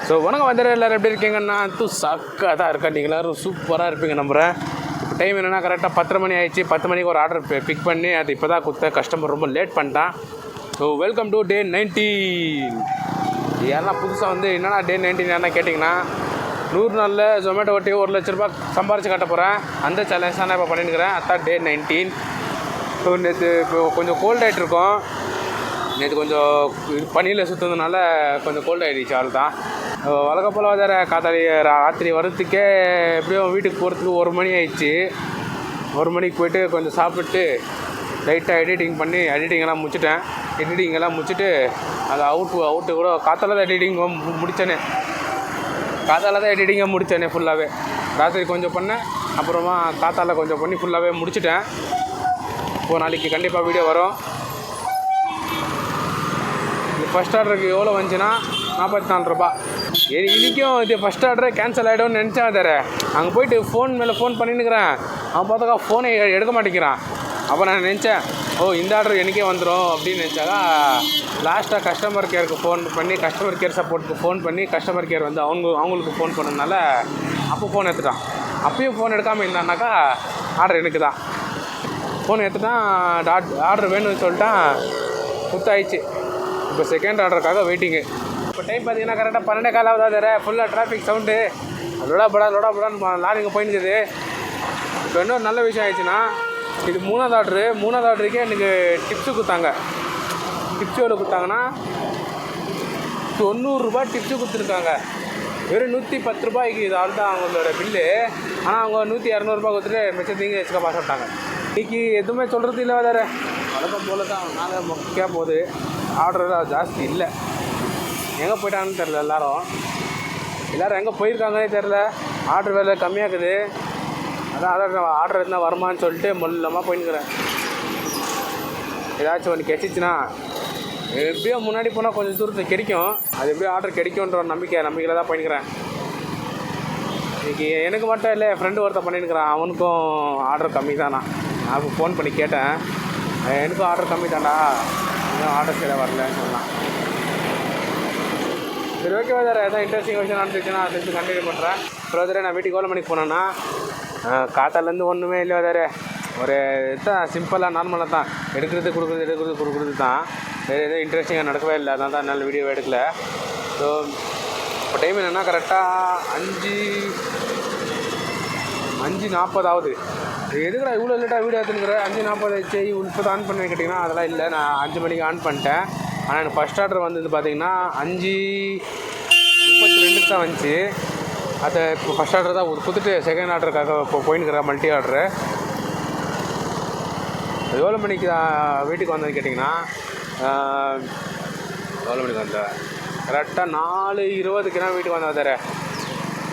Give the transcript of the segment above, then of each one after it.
So வணக்கம் வந்துடுற எல்லோரும் எப்படி இருக்கீங்கன்னா சக்காக தான் இருக்கா. நீங்கள் எல்லோரும் சூப்பராக இருப்பீங்க நம்புகிறேன். இப்போ டைம் என்னென்னா கரெக்டாக 10 மணி ஆயிடுச்சு. 10 மணிக்கு ஒரு ஆர்டர் பிக் பண்ணி அது இப்போ தான் கொடுத்த கஸ்டமர் ரொம்ப லேட் பண்ணிட்டான். So welcome to day 19. யாருன்னா புதுசாக வந்து என்னென்னா டே 19 யாருன்னா கேட்டிங்கன்னா 100 நாளில் ஜொமேட்டோ ஓட்டி 1 லட்ச ரூபா சம்பாரிச்சு காட்ட போகிறேன். அந்த சேலஞ்ச் தான் நான் இப்போ பண்ணிட்டுக்கிறேன். அதான் டே 19. ஸோ நேற்று இப்போ கொஞ்சம் கோல்ட் ஆகிட்டு இருக்கோம். நேற்று கொஞ்சம் பனியில் சுற்றுறதுனால கொஞ்சம் கோல்ட் ஆகிடுச்சு. ஆள் தான் வழக்க போல் வேறு காத்தாடி ராத்திரி வரத்துக்கே எப்படியும் வீட்டுக்கு போகிறதுக்கு 1 மணி ஆயிடுச்சு. 1 மணிக்கு போய்ட்டு கொஞ்சம் சாப்பிட்டு லைட்டாக எடிட்டிங்கெல்லாம் முடிச்சிட்டேன். எடிட்டிங்கெல்லாம் முடிச்சுட்டு அது அவுட்டு கூட காத்தால தான் எடிட்டிங் முடித்தேனே. காத்தால தான் எடிட்டிங்கை முடித்தேனே ஃபுல்லாகவே. ராத்திரி கொஞ்சம் பண்ணேன், அப்புறமா காத்தால கொஞ்சம் பண்ணி ஃபுல்லாகவே முடிச்சிட்டேன். இப்போது நாளைக்கு கண்டிப்பாக வீடியோ வரும். ஃபஸ்ட் ஆர்டருக்கு எவ்வளோ வந்துச்சுன்னா 44 ரூபா. இன்றைக்கும் இது ஃபஸ்ட் ஆர்டரே கேன்சல் ஆகிடும்னு நினச்சேன். தர அங்கே போய்ட்டு ஃபோன் மேலே ஃபோன் பண்ணின்னுக்கிறேன். அவன் பார்த்தாக்கா ஃபோனை எடுக்க மாட்டேங்கிறான். அப்போ நான் நினச்சேன், இந்த ஆர்டர் எனக்கே வந்துடும் அப்படின்னு நினச்சாக்கா லாஸ்ட்டாக கஸ்டமர் கேருக்கு ஃபோன் பண்ணி கஸ்டமர் கேர் சப்போர்ட்டுக்கு ஃபோன் பண்ணி கஸ்டமர் கேர் வந்து அவங்களுக்கு ஃபோன் பண்ணதுனால அப்போ ஃபோன் எடுத்துட்டான். அப்பயும் ஃபோன் எடுக்காமல் இருந்தான்னாக்கா ஆர்டர் எனக்கு தான். ஃபோன் எடுத்துட்டான். ஆர்டர் வேணும்னு சொல்லிட்டான். குத்தாயிடுச்சு. இப்போ செகண்ட் ஆர்டருக்காக வெயிட்டிங்கு. இப்போ டைம் பார்த்தீங்கன்னா கரெக்டாக 12:15 ஆகுதா. வேறு ஃபுல்லாக டிராஃபிக் சவுண்டு லோடா படான்னு லாரிங்க போயின்னுக்குது. இப்போ இன்னொரு நல்ல விஷயம் ஆயிடுச்சுன்னா இது 3வது ஆர்டருக்கே எனக்கு டிப்ஸு கொடுத்தாங்க. டிப்ஸ் எவ்வளோ கொடுத்தாங்கன்னா 90 ரூபா டிப்ஸு கொடுத்துருக்காங்க. வெறும் 110 ரூபாய்க்கு இது ஆள் தான் அவங்களோட பில்லு. ஆனால் அவங்க 100-200 ரூபா கொடுத்துட்டு மிச்சத்தையும் எக்ஸ்ட்ரா பாஸ் பண்ணிட்டாங்க. இன்றைக்கி எதுவுமே சொல்கிறது இல்லை. வேறு வழக்கம் போல் தான் நாங்கள் மொக்கையாக போகுது. ஆர்டர் ஜாஸ்தி இல்லை. எங்கே போயிட்டாங்கன்னு தெரில. எல்லோரும் எங்கே போயிருக்காங்கன்னே தெரில. ஆர்டர் வேலை கம்மியாகுது. அதான் ஆர்டர் இருந்தால் வருமானு சொல்லிட்டு மொல்லமாக போயின்னுக்கிறேன். ஏதாச்சும் ஒன்று கிடைச்சிச்சின்னா எப்படியோ முன்னாடி போனால் கொஞ்சம் தூரத்துக்கு கிடைக்கும். அது எப்படியோ ஆர்டர் கிடைக்குன்ற ஒரு நம்பிக்கையில் தான் போயின்னுக்கிறேன். இன்றைக்கி எனக்கு மட்டும் இல்லை, என் ஃப்ரெண்டு ஒருத்தர் பண்ணின்னுக்கிறான். அவனுக்கும் ஆர்டர் கம்மி தானா. நான் ஃபோன் பண்ணி கேட்டேன், எனக்கும் ஆர்டர் கம்மி தான்டா, இன்னும் ஆர்டர் சரியாக வரலன்னு சொல்லலாம். சரி, ஓகேவா சார். எதாவது இன்ட்ரெஸ்டிங் விஷயம் நடந்துச்சுன்னா அதை செஞ்சு கண்டினியூ பண்ணுறேன். அப்புறம் நான் வீட்டுக்கு 7 மணிக்கு போனேன்னா காத்தாலேருந்து ஒன்றுமே இல்லை. வேறு ஒரு தான் சிம்பிளாக நார்மலாக தான் எடுக்கிறது கொடுக்குறது தான். வேறு எதுவும் இன்ட்ரெஸ்டிங்காக நடக்கவே இல்லை. அதனால தான் நல்ல வீடியோ எடுக்கல. ஸோ இப்போ டைம் என்னென்னா கரெக்டாக 5:40 ஆகுது. எதுக்குடா இவ்வளோ லேட்டாக வீடியோ எடுத்துனுக்குறேன்? 5:40 ஆச்சு. இப்போ தான் ஆன் பண்ணி கேட்டிங்கன்னா அதெல்லாம் இல்லை. நான் 5 மணிக்கு ஆன் பண்ணிட்டேன். ஆனால் எனக்கு ஃபஸ்ட் ஆர்டர் வந்தது பார்த்திங்கன்னா 5:32 தான் வந்துச்சு. அதை இப்போ ஃபஸ்ட் ஆர்டர் தான் கொடுத்துட்டு செகண்ட் ஆர்டருக்காக இப்போ போயின்னுக்கிறேன். Multi order. எவ்வளோ மணிக்கு வீட்டுக்கு வந்ததுன்னு கேட்டிங்கன்னா எவ்வளோ மணிக்கு வந்தேன்? கரெக்டாக 4:20க்கு தான் வீட்டுக்கு வந்தேன். வேறு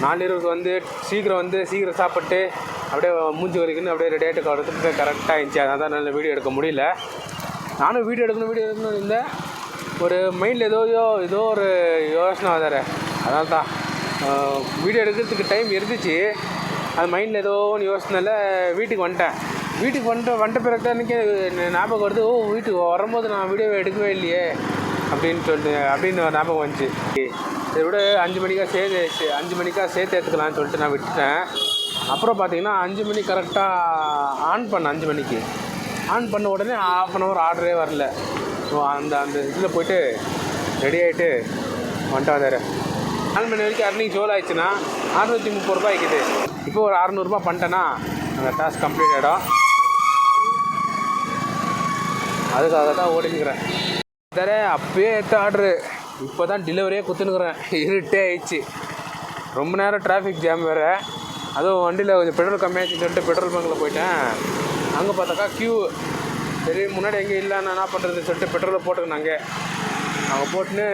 4:20 வந்து சீக்கிரம் சாப்பிட்டு அப்படியே மூஞ்சி வரைக்குன்னு அப்படியே ரெடி ஆகிட்டு வரதுக்கு கரெக்டாக இருந்துச்சு. அதனால் தான் நல்ல வீடியோ எடுக்க முடியல. நானும் வீடியோ எடுக்கணும் இருந்தேன். ஒரு மைண்டில் ஏதோ ஒரு யோசனை வந்தார். அதனால தான் வீடியோ எடுக்கிறதுக்கு டைம் இருந்துச்சு. அது மைண்டில் ஏதோ ஒன்று யோசனையில் வீட்டுக்கு வந்துட்ட பிறகு தான் இன்றைக்கி ஞாபகம் வருது. வீட்டுக்கு வரும்போது நான் வீடியோவை எடுக்கவே இல்லையே அப்படின்னு ஞாபகம் வந்துச்சு. இதை விட 5 மணிக்காக சேர்த்து எடுத்துக்கலான்னு சொல்லிட்டு நான் விட்டுட்டேன். அப்புறம் பார்த்திங்கன்னா 5 மணிக்கு கரெக்டாக ஆன் பண்ணேன். 5 மணிக்கு ஆன் பண்ண உடனே 1/2 hour ஆர்டரே வரல. ஸோ அந்த இதில் போய்ட்டு ரெடி ஆகிட்டு வந்துட்டு வந்தார். 4 மணி வரைக்கும் அர்னிங் ஜோல் ஆயிடுச்சுன்னா 630 ரூபாய் இருக்குது. இப்போ ஒரு 600 ரூபா பண்ணிட்டேன்னா அந்த டாஸ்க் கம்ப்ளீட் ஆகிடும். அதுக்காக தான் ஓடினுக்கிறேன். வேறு அப்பயே எடுத்த ஆர்டரு இப்போ தான் டெலிவரியே கொடுத்துனுக்குறேன். இருட்டே ஆயிடுச்சு. ரொம்ப நேரம் டிராஃபிக் ஜாம் வேறு. அதுவும் வண்டியில் கொஞ்சம் பெட்ரோல் கம்மியாச்சுன்னு சொல்லிட்டு பெட்ரோல் பங்கில் போயிட்டேன். அங்கே பார்த்தாக்கா க்யூ. சரி, முன்னாடி எங்கே இல்லைன்னா என்ன பண்ணுறதுன்னு சொல்லிட்டு பெட்ரோலை போட்டுக்கினாங்க. அங்கே போட்டுன்னு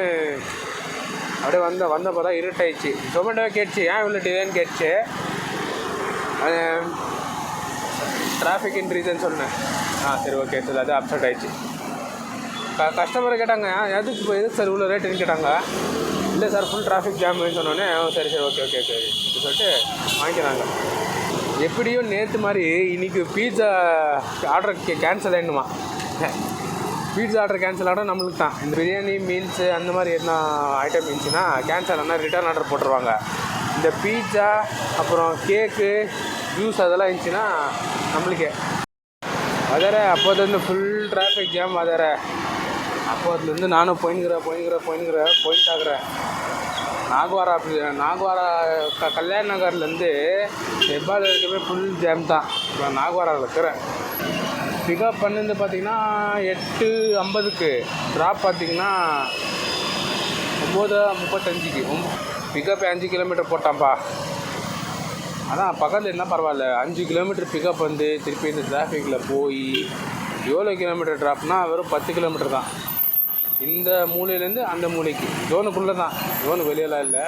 அப்படியே வந்தப்போ தான் இருட்டாயிடுச்சு. ஜொமேட்டோவே கேட்டுச்சு, ஏன் இவ்வளோ டிலேன்னு கேட்டுச்சு. டிராஃபிக் இன்க்ரீஸ்ன்னு சொன்னேன். சரி, ஓகே சார். அது அப்செட் ஆகிடுச்சு. கஸ்டமரை கேட்டாங்க, எதுக்கு சார் இவ்வளோ ரேட்டுன்னு கேட்டாங்க. இல்லை சார், ஃபுல் டிராஃபிக் ஜாம்னு சொன்னோன்னே சரி ஓகே அப்படின்னு சொல்லிட்டு வாங்கிக்கிறாங்க. எப்படியும் நேற்று மாதிரி இன்றைக்கி பீட்சா ஆர்டர் கேன்சல் ஆகிடுமா? பீட்சா ஆர்டர் கேன்சல் ஆகிடும் நம்மளுக்கு தான். இந்த பிரியாணி மீல்ஸு அந்த மாதிரி என்ன ஐட்டம் இருந்துச்சுன்னா கேன்சல் ஆனால் ரிட்டர்ன் ஆர்டர் போட்டுருவாங்க. இந்த பீட்சா அப்புறம் கேக்கு ஜூஸ் அதெல்லாம் இருந்துச்சுன்னா நம்மளுக்கே. அதர அப்போதுலேருந்து ஃபுல் டிராஃபிக் ஜாம். அதர அப்போதுலேருந்து நானும் போயின்ட்டு ஆகுறேன். நாகவாரா கல்யாண நகர்லேருந்து ஹெப்பால் இருக்கவே ஃபுல் ஜாம் தான். இப்போ நாகவாராவில் இருக்கிறேன். பிக்கப் பண்ணது பார்த்திங்கன்னா 8:50க்கு, ட்ராப் பார்த்திங்கன்னா 9:35க்கு. Pickup 5 kilometre போட்டான்ப்பா. அதான் பக்கத்தில் என்ன பரவாயில்ல, 5 கிலோமீட்டர் பிக்கப் வந்து திருப்பி இந்த டிராஃபிக்கில் போய் எவ்வளோ கிலோமீட்டர் ட்ராப்னா வெறும் 10 கிலோமீட்டர் தான். இந்த மூலையிலேருந்து அந்த மூலைக்கு, ஜோனுக்குள்ளே தான், ஜோனு வெளியெல்லாம் இல்லை.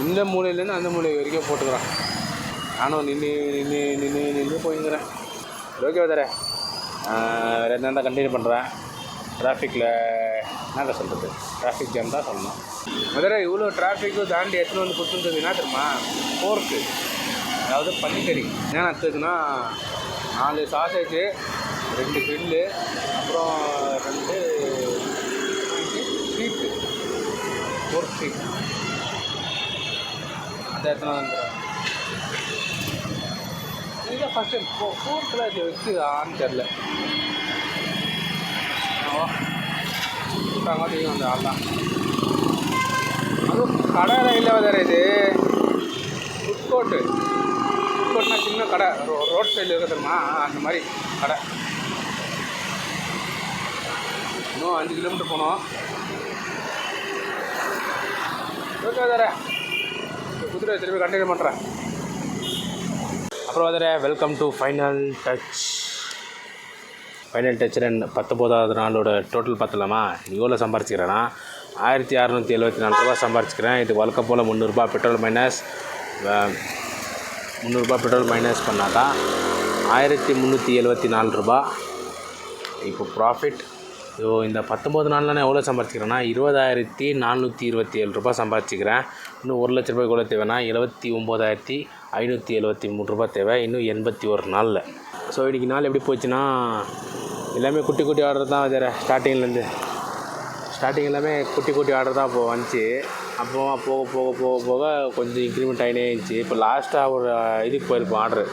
இந்த மூலையிலேருந்து அந்த மூலை வரைக்கும் போட்டுக்கிறேன். நானும் நின்று போய்ங்கிறேன். ஓகே தர வேறு என்ன கண்டினியூ பண்ணுறேன். டிராஃபிக்கில் என்னங்க சொல்கிறது, டிராஃபிக் ஜாம் தான் சொல்லணும். முதல்ல இவ்வளோ டிராஃபிக்கும் தாண்டி எடுத்துன்னு வந்து கொடுத்துருந்தது என்ன தெரியுமா, போர்க்கு, அதாவது பன்னிக்கறி. என்ன எடுத்ததுன்னா 4 சாசேஜு, 2 கிரில்லு, அப்புறம் 2 ஸ்வீட்டு, போர்க் ஸ்வீட். அதை எடுத்துன்னு வந்துடுறேன். இங்கே ஃபஸ்ட் டைம் போர்க்கில் இது வச்சு ஆன்னு தெரில. கூட்டாங்க தெரியும் அந்த ஆள் தான். அதுவும் கடையில் இல்லை வேறு, இது ஃபுட் கோர்ட்னா சின்ன கடை, ரோட் சைடில் இருக்க தெரியுமா, அந்த மாதிரி கடை. இன்னும் 5 கிலோமீட்டர் போனோம். ஓகே வேறு குதிரை திருப்பி கண்டினியூ பண்ணுறேன். அப்புறம் வேறு welcome to final touch. Final டச்சில் 19வது நாளோட டோட்டல் பார்த்தலாமா. எவ்வளோ சம்பாரிச்சிக்கிறேன்னா 1674 ரூபா சம்பாரிச்சிக்கிறேன். இது வழக்கம் போல் 300 ரூபா பெட்ரோல் மைனஸ் பண்ணால் தான் 1374 ரூபா இப்போ ப்ராஃபிட். இந்த 19 நாளில் நான் எவ்வளோ சம்பாரிச்சிக்கிறேன்னா 20,427 ரூபா சம்பாரிச்சிக்கிறேன். இன்னும் 1 லட்ச ரூபாய் கூட தேவைன்னா 79,573 ரூபா தேவை, இன்னும் 81 நாளில். ஸோ இன்றைக்கி நாள் எப்படி போச்சுன்னா எல்லாமே குட்டி ஆர்டர் தான். வேறு ஸ்டார்டிங் எல்லாமே குட்டி ஆர்டர் தான் வந்துச்சு. அப்போ போக கொஞ்சம் இன்க்ரிமெண்ட் ஆகினே இருந்துச்சு. இப்போ லாஸ்ட்டாக ஒரு இதுக்கு போயிருப்போம் ஆர்டரு,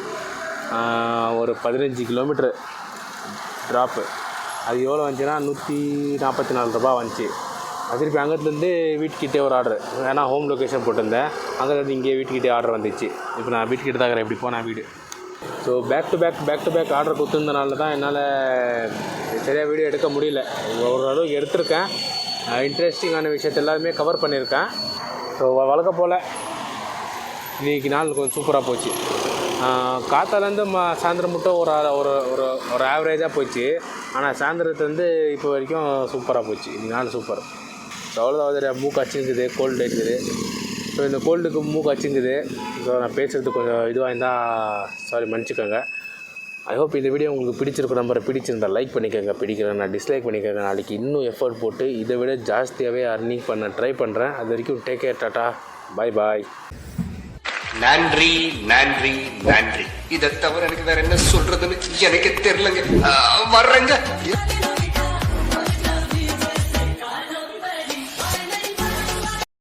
ஒரு 15 கிலோமீட்ரு ட்ராப்பு. அது எவ்வளோ வந்துச்சுன்னா 144 ரூபா வந்துச்சு. அது திருப்பி அங்கேருந்து வீட்டுக்கிட்டே ஒரு ஆர்டரு, ஏன்னா ஹோம் லொக்கேஷன் போட்டிருந்தேன், அங்கேருந்து இங்கே வீட்டுக்கிட்டே ஆர்டர் வந்துச்சு. இப்போ நான் வீட்டுக்கிட்ட தான் இருக்கிறேன், எப்படி போனேன் வீடு. So back to back order கொடுத்துருந்தனால தான் என்னால் சரியாக வீடியோ எடுக்க முடியல. ஓரளவுக்கு எடுத்திருக்கேன், இன்ட்ரெஸ்டிங்கான விஷயத்தை எல்லாருமே கவர் பண்ணியிருக்கேன். ஸோ வழக்கம் போல் இன்றைக்கி நாள் கொஞ்சம் சூப்பராக போச்சு. காத்தாலேருந்து சாயந்தரம் மட்டும் ஒரு ஆவரேஜாக போச்சு. ஆனால் சாயந்தரத்துலேருந்து இப்போ வரைக்கும் சூப்பராக போச்சு. இன்றைக்கி நாள் சூப்பர். ஸோ அவ்வளோதான். மூக்கு அச்சுங்குது, கோல்டு இருக்குது. ஸோ இந்த கோல்டுக்கு மூக்கு அச்சுங்குது. ஸோ நான் பேசுகிறது கொஞ்சம் இதுவாக இருந்தால் சாரி மன்னிச்சுக்கோங்க. ஐ ஹோப் இந்த வீடியோ உங்களுக்கு பிடிச்சிருக்க நம்பரை பிடிச்சிருந்தால் லைக் பண்ணிக்கோங்க, பிடிக்கிறேன் நான் டிஸ்லைக் பண்ணிக்கோங்க. நாளைக்கு இன்னும் எஃபர்ட் போட்டு இதை விட ஜாஸ்தியாகவே அர்னிங் பண்ண ட்ரை பண்ணுறேன். அது வரைக்கும் டேக் கேர், டாட்டா, பாய். நன்றி. இதை தவிர எனக்கு வேற என்ன சொல்றதுன்னு எனக்கு தெரியலங்க. வர்றேங்க.